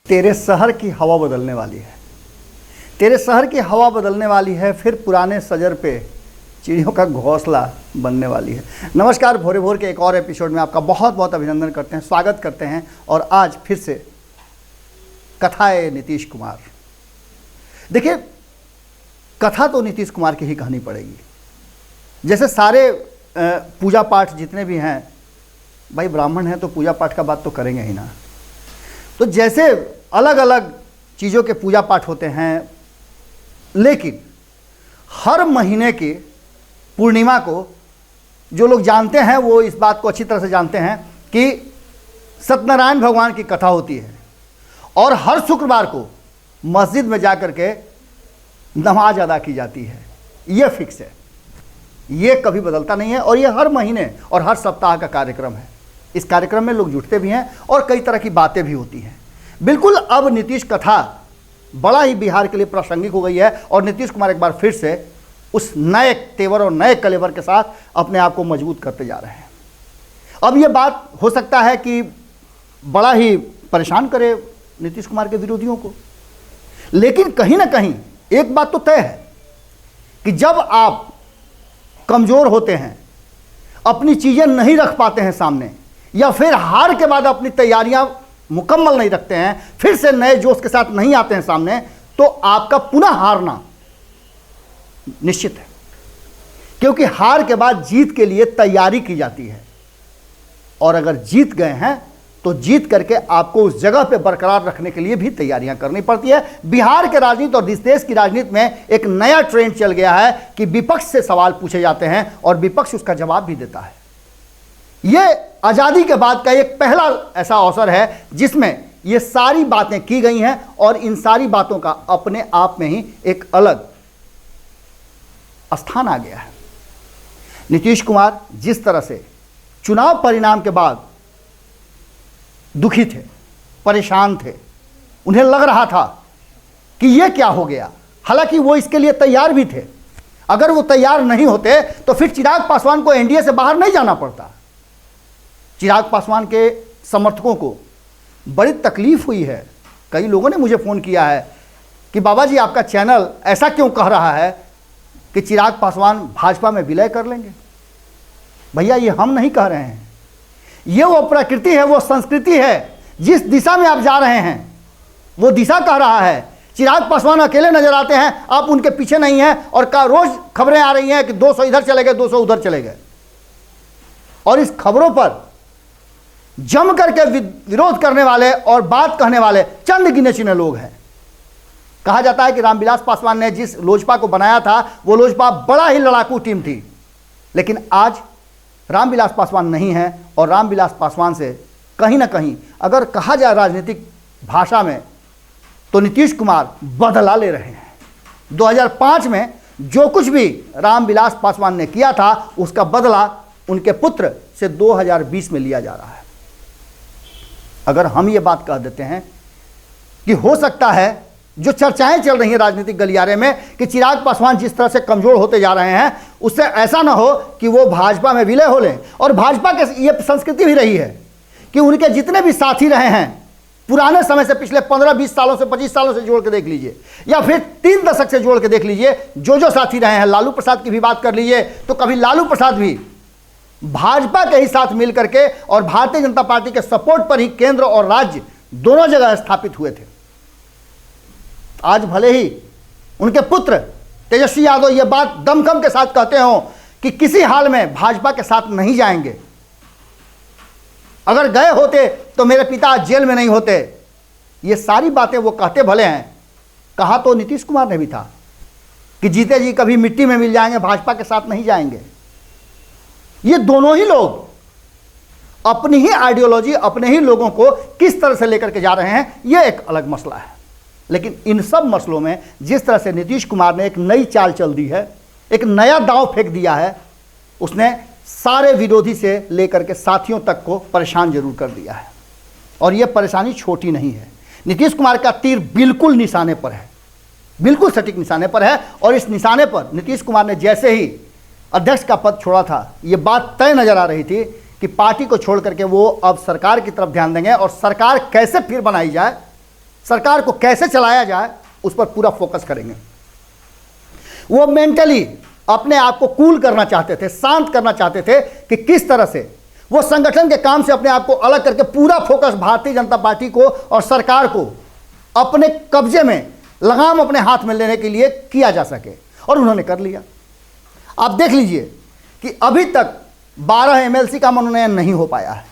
तेरे शहर की हवा बदलने वाली है, तेरे शहर की हवा बदलने वाली है, फिर पुराने सजर पे चिड़ियों का घोंसला बनने वाली है। नमस्कार, भोरे भोर के एक और एपिसोड में आपका बहुत बहुत अभिनंदन करते हैं, स्वागत करते हैं। और आज फिर से कथाएं नीतीश कुमार। देखिए, कथा तो नीतीश कुमार की ही कहनी पड़ेगी। जैसे सारे पूजा पाठ जितने भी हैं, भाई ब्राह्मण हैं तो पूजा पाठ का बात तो करेंगे ही ना। तो जैसे अलग अलग चीज़ों के पूजा पाठ होते हैं, लेकिन हर महीने की पूर्णिमा को जो लोग जानते हैं वो इस बात को अच्छी तरह से जानते हैं कि सत्यनारायण भगवान की कथा होती है और हर शुक्रवार को मस्जिद में जा कर के नमाज अदा की जाती है। ये फिक्स है, ये कभी बदलता नहीं है और ये हर महीने और हर सप्ताह का कार्यक्रम है। इस कार्यक्रम में लोग जुटते भी हैं और कई तरह की बातें भी होती हैं। बिल्कुल, अब नीतीश कथा बड़ा ही बिहार के लिए प्रासंगिक हो गई है और नीतीश कुमार एक बार फिर से उस नए तेवर और नए कलेवर के साथ अपने आप को मजबूत करते जा रहे हैं। अब ये बात हो सकता है कि बड़ा ही परेशान करे नीतीश कुमार के विरोधियों को, लेकिन कहीं ना कहीं एक बात तो तय है कि जब आप कमज़ोर होते हैं, अपनी चीज़ें नहीं रख पाते हैं सामने, या फिर हार के बाद अपनी तैयारियां मुकम्मल नहीं रखते हैं, फिर से नए जोश के साथ नहीं आते हैं सामने, तो आपका पुनः हारना निश्चित है। क्योंकि हार के बाद जीत के लिए तैयारी की जाती है और अगर जीत गए हैं तो जीत करके आपको उस जगह पे बरकरार रखने के लिए भी तैयारियां करनी पड़ती है। बिहार के राजनीति और देश की राजनीति में एक नया ट्रेंड चल गया है कि विपक्ष से सवाल पूछे जाते हैं और विपक्ष उसका जवाब भी देता है। यह आज़ादी के बाद का एक पहला ऐसा अवसर है जिसमें ये सारी बातें की गई हैं और इन सारी बातों का अपने आप में ही एक अलग स्थान आ गया है। नीतीश कुमार जिस तरह से चुनाव परिणाम के बाद दुखी थे, परेशान थे, उन्हें लग रहा था कि यह क्या हो गया, हालांकि वो इसके लिए तैयार भी थे। अगर वो तैयार नहीं होते तो फिर चिराग पासवान को एनडीए से बाहर नहीं जाना पड़ता। चिराग पासवान के समर्थकों को बड़ी तकलीफ हुई है। कई लोगों ने मुझे फ़ोन किया है कि बाबा जी, आपका चैनल ऐसा क्यों कह रहा है कि चिराग पासवान भाजपा में विलय कर लेंगे। भैया, ये हम नहीं कह रहे हैं, ये वो प्रकृति है, वो संस्कृति है। जिस दिशा में आप जा रहे हैं वो दिशा कह रहा है। चिराग पासवान अकेले नजर आते हैं, आप उनके पीछे नहीं हैं और का रोज खबरें आ रही हैं कि 200 इधर चले गए, 200 उधर चले गए। और इस खबरों पर जम करके विरोध करने वाले और बात कहने वाले चंद गिने चुने लोग हैं। कहा जाता है कि रामविलास पासवान ने जिस लोजपा को बनाया था वो लोजपा बड़ा ही लड़ाकू टीम थी, लेकिन आज रामविलास पासवान नहीं है और रामविलास पासवान से कहीं ना कहीं अगर कहा जाए राजनीतिक भाषा में तो नीतीश कुमार बदला ले रहे हैं। 2005 में जो कुछ भी रामविलास पासवान ने किया था उसका बदला उनके पुत्र से 2020 में लिया जा रहा है। अगर हम ये बात कह देते हैं कि हो सकता है, जो चर्चाएं चल रही हैं राजनीतिक गलियारे में कि चिराग पासवान जिस तरह से कमजोर होते जा रहे हैं, उससे ऐसा ना हो कि वो भाजपा में विलय हो लें। और भाजपा के ये संस्कृति भी रही है कि उनके जितने भी साथी रहे हैं पुराने समय से, पिछले 15-20 सालों से, 25 सालों से जोड़ के देख लीजिए, या फिर 3 दशक से जोड़ के देख लीजिए, जो साथी रहे हैं। लालू प्रसाद की भी बात कर लीजिए तो कभी लालू प्रसाद भी भाजपा के ही साथ मिल करके और भारतीय जनता पार्टी के सपोर्ट पर ही केंद्र और राज्य दोनों जगह स्थापित हुए थे। आज भले ही उनके पुत्र तेजस्वी यादव ये बात दमखम के साथ कहते हो कि किसी हाल में भाजपा के साथ नहीं जाएंगे, अगर गए होते तो मेरे पिता जेल में नहीं होते, ये सारी बातें वो कहते भले हैं। कहा तो नीतीश कुमार ने भी था कि जीते जी कभी मिट्टी में मिल जाएंगे, भाजपा के साथ नहीं जाएंगे। ये दोनों ही लोग अपनी ही आइडियोलॉजी, अपने ही लोगों को किस तरह से लेकर के जा रहे हैं, यह एक अलग मसला है। लेकिन इन सब मसलों में जिस तरह से नीतीश कुमार ने एक नई चाल चल दी है, एक नया दांव फेंक दिया है, उसने सारे विरोधी से लेकर के साथियों तक को परेशान जरूर कर दिया है। और यह परेशानी छोटी नहीं है। नीतीश कुमार का तीर बिल्कुल निशाने पर है, बिल्कुल सटीक निशाने पर है। और इस निशाने पर नीतीश कुमार ने जैसे ही अध्यक्ष का पद छोड़ा था, ये बात तय नजर आ रही थी कि पार्टी को छोड़ करके वो अब सरकार की तरफ ध्यान देंगे और सरकार कैसे फिर बनाई जाए सरकार को कैसे चलाया जाए उस पर पूरा फोकस करेंगे। वो मेंटली अपने आप को कूल करना चाहते थे, शांत करना चाहते थे कि किस तरह से वो संगठन के काम से अपने आप को अलग करके पूरा फोकस भारतीय जनता पार्टी को और सरकार को अपने कब्जे में, लगाम अपने हाथ में लेने के लिए किया जा सके, और उन्होंने कर लिया। आप देख लीजिए कि अभी तक 12 एमएलसी का मनोनयन नहीं हो पाया है।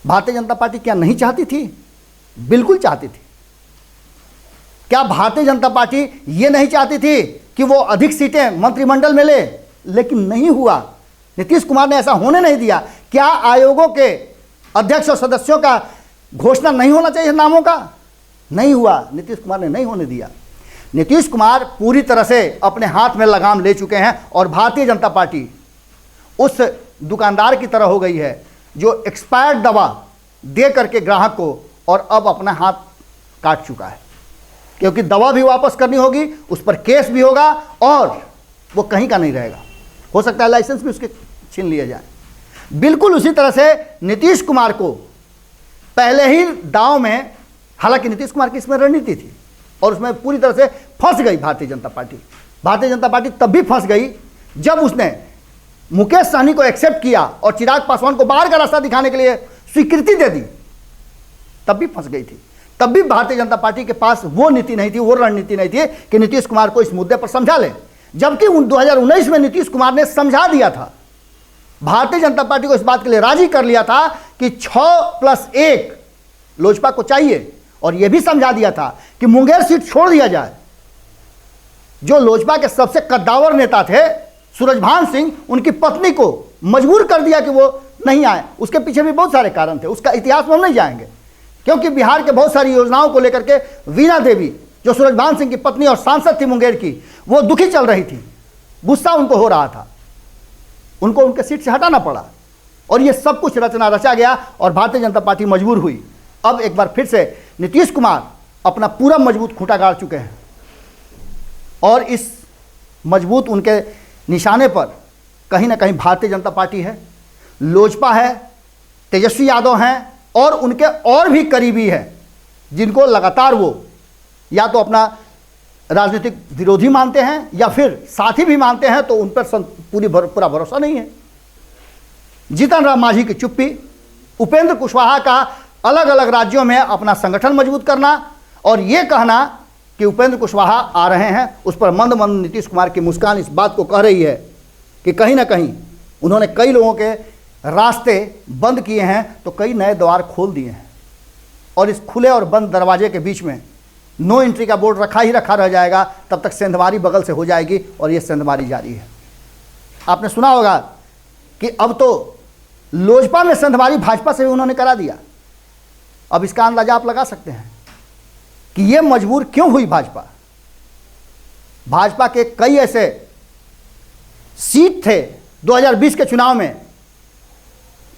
भारतीय जनता पार्टी क्या नहीं चाहती थी? बिल्कुल चाहती थी। क्या भारतीय जनता पार्टी ये नहीं चाहती थी कि वो अधिक सीटें मंत्रिमंडल में ले? लेकिन नहीं हुआ। नीतीश कुमार ने ऐसा होने नहीं दिया। क्या आयोगों के अध्यक्ष और सदस्यों का घोषणा नहीं होना चाहिए नामों का? नहीं हुआ। नीतीश कुमार ने नहीं होने दिया। नीतीश कुमार पूरी तरह से अपने हाथ में लगाम ले चुके हैं और भारतीय जनता पार्टी उस दुकानदार की तरह हो गई है जो एक्सपायर्ड दवा दे करके ग्राहक को और अब अपना हाथ काट चुका है, क्योंकि दवा भी वापस करनी होगी, उस पर केस भी होगा और वो कहीं का नहीं रहेगा। हो सकता है लाइसेंस भी उसके छीन लिया जाए। बिल्कुल उसी तरह से नीतीश कुमार को पहले ही दांव में, हालांकि नीतीश कुमार की इसमें रणनीति थी और उसमें पूरी तरह से फंस गई भारतीय जनता पार्टी। भारतीय जनता पार्टी तब भी फंस गई जब उसने मुकेश सहनी को एक्सेप्ट किया और चिराग पासवान को बाहर का रास्ता दिखाने के लिए स्वीकृति दे दी, तब भी फंस गई थी। तब भी भारतीय जनता पार्टी के पास वो नीति नहीं थी, वो रणनीति नहीं थी कि नीतीश कुमार को इस मुद्दे पर समझा ले। जबकि 2019 में नीतीश कुमार ने समझा दिया था, भारतीय जनता पार्टी को इस बात के लिए राजी कर लिया था कि 6+1 लोजपा को चाहिए, और यह भी समझा दिया था कि मुंगेर सीट छोड़ दिया जाए। जो लोजपा के सबसे कद्दावर नेता थे सूरजभान सिंह, उनकी पत्नी को मजबूर कर दिया कि वो नहीं आए। उसके पीछे भी बहुत सारे कारण थे, उसका इतिहास में हम नहीं जाएंगे, क्योंकि बिहार के बहुत सारी योजनाओं को लेकर के वीणा देवी, जो सूरजभान सिंह की पत्नी और सांसद थी मुंगेर की, वो दुखी चल रही थी, गुस्सा उनको हो रहा था, उनको उनके सीट से हटाना पड़ा, और ये सब कुछ रचना रचा गया और भारतीय जनता पार्टी मजबूर हुई। अब एक बार फिर से नीतीश कुमार अपना पूरा मजबूत खूंटा गाड़ चुके हैं और इस मजबूत उनके निशाने पर कहीं ना कहीं भारतीय जनता पार्टी है, लोजपा है, तेजस्वी यादव हैं और उनके और भी करीबी हैं, जिनको लगातार वो या तो अपना राजनीतिक विरोधी मानते हैं या फिर साथी भी मानते हैं, तो उन पर पूरा भरोसा नहीं है। जीतन राम मांझी की चुप्पी, उपेंद्र कुशवाहा का अलग अलग राज्यों में अपना संगठन मजबूत करना और ये कहना कि उपेंद्र कुशवाहा आ रहे हैं, उस पर मंद मंद नीतीश कुमार की मुस्कान इस बात को कह रही है कि कहीं ना कहीं उन्होंने कई लोगों के रास्ते बंद किए हैं तो कई नए द्वार खोल दिए हैं, और इस खुले और बंद दरवाजे के बीच में नो एंट्री का बोर्ड रखा ही रखा रह जाएगा, तब तक सेंधमारी बगल से हो जाएगी और ये सेंधमारी जारी है। आपने सुना होगा कि अब तो लोजपा में सेंधमारी भाजपा से भी उन्होंने करा दिया। अब इसका अंदाजा आप लगा सकते हैं कि ये मजबूर क्यों हुई भाजपा। भाजपा के कई ऐसे सीट थे 2020 के चुनाव में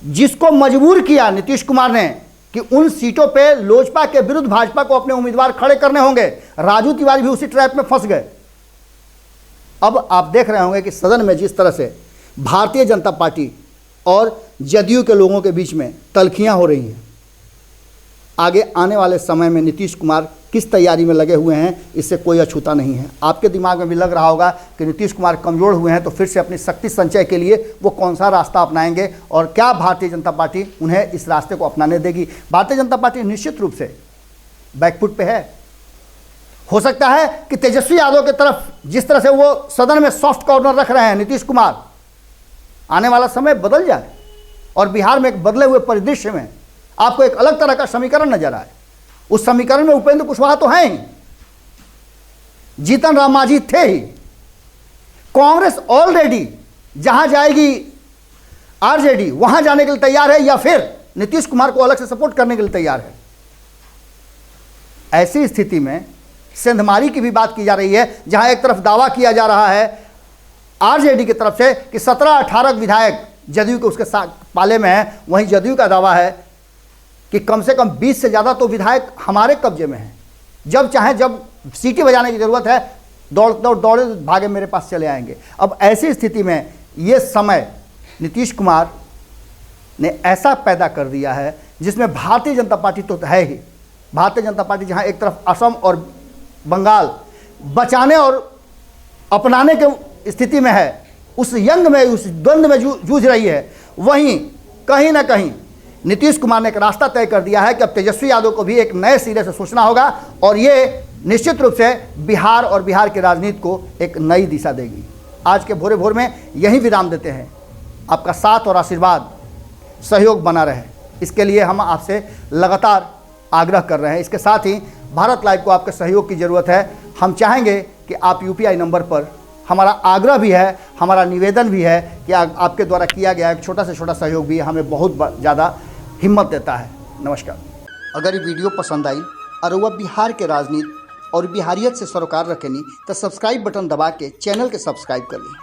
जिसको मजबूर किया नीतीश कुमार ने कि उन सीटों पे लोजपा के विरुद्ध भाजपा को अपने उम्मीदवार खड़े करने होंगे। राजू तिवारी भी उसी ट्रैप में फंस गए। अब आप देख रहे होंगे कि सदन में जिस तरह से भारतीय जनता पार्टी और जदयू के लोगों के बीच में तल्खियां हो रही हैं, आगे आने वाले समय में नीतीश कुमार किस तैयारी में लगे हुए हैं, इससे कोई अछूता नहीं है। आपके दिमाग में भी लग रहा होगा कि नीतीश कुमार कमज़ोर हुए हैं तो फिर से अपनी शक्ति संचय के लिए वो कौन सा रास्ता अपनाएंगे और क्या भारतीय जनता पार्टी उन्हें इस रास्ते को अपनाने देगी। भारतीय जनता पार्टी निश्चित रूप से बैकफुट पे है। हो सकता है कि तेजस्वी यादव की तरफ जिस तरह से वो सदन में सॉफ्ट कॉर्नर रख रहे हैं नीतीश कुमार, आने वाला समय बदल जाए और बिहार में एक बदले हुए परिदृश्य में आपको एक अलग तरह का समीकरण नजर आए। उस समीकरण में उपेंद्र कुशवाहा तो हैं ही, जीतन राम मांझी थे ही। कांग्रेस ऑलरेडी जहां जाएगी आरजेडी वहां जाने के लिए तैयार है या फिर नीतीश कुमार को अलग से सपोर्ट करने के लिए तैयार है। ऐसी स्थिति में सेंधमारी की भी बात की जा रही है, जहां एक तरफ दावा किया जा रहा है आरजेडी की तरफ से कि 17-18 विधायक जदयू के उसके पाले में है, वहीं जदयू का दावा है कि कम से कम 20 से ज़्यादा तो विधायक हमारे कब्जे में हैं। जब चाहे जब सीटी बजाने की ज़रूरत है दौड़े भागे मेरे पास चले आएंगे। अब ऐसी स्थिति में ये समय नीतीश कुमार ने ऐसा पैदा कर दिया है जिसमें भारतीय जनता पार्टी तो है ही, भारतीय जनता पार्टी जहां एक तरफ असम और बंगाल बचाने और अपनाने के स्थिति में है, उस यंग में, उस द्वंद्व में जूझ रही है, वहीं कहीं ना कहीं नीतीश कुमार ने एक रास्ता तय कर दिया है कि अब तेजस्वी यादव को भी एक नए सिरे से सोचना होगा और ये निश्चित रूप से बिहार और बिहार की राजनीति को एक नई दिशा देगी। आज के भोरे भोर में यही विराम देते हैं। आपका साथ और आशीर्वाद, सहयोग बना रहे, इसके लिए हम आपसे लगातार आग्रह कर रहे हैं। इसके साथ ही भारत लाइव को आपके सहयोग की ज़रूरत है। हम चाहेंगे कि आप UPI नंबर पर, हमारा आग्रह भी है, हमारा निवेदन भी है कि आपके द्वारा किया गया एक छोटा से छोटा सहयोग भी हमें बहुत ज़्यादा हिम्मत देता है। नमस्कार। अगर ये वीडियो पसंद आई और वह बिहार के राजनीति और बिहारियत से सरोकार रखेनी तो सब्सक्राइब बटन दबा के चैनल के सब्सक्राइब कर ली।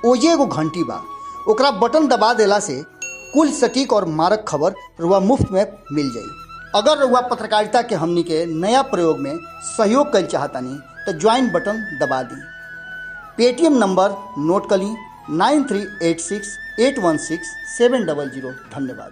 ओजे एगो घंटी बा, ओकरा बटन दबा देला से कुल सटीक और मारक खबर रुआ मुफ्त में मिल जाई। अगर रुआ पत्रकारिता के हमनी के नया प्रयोग में सहयोग कर चाहतानी तो ज्वाइन बटन दबा दी। पेटीएम नंबर नोट कर ली 9386816700। धन्यवाद।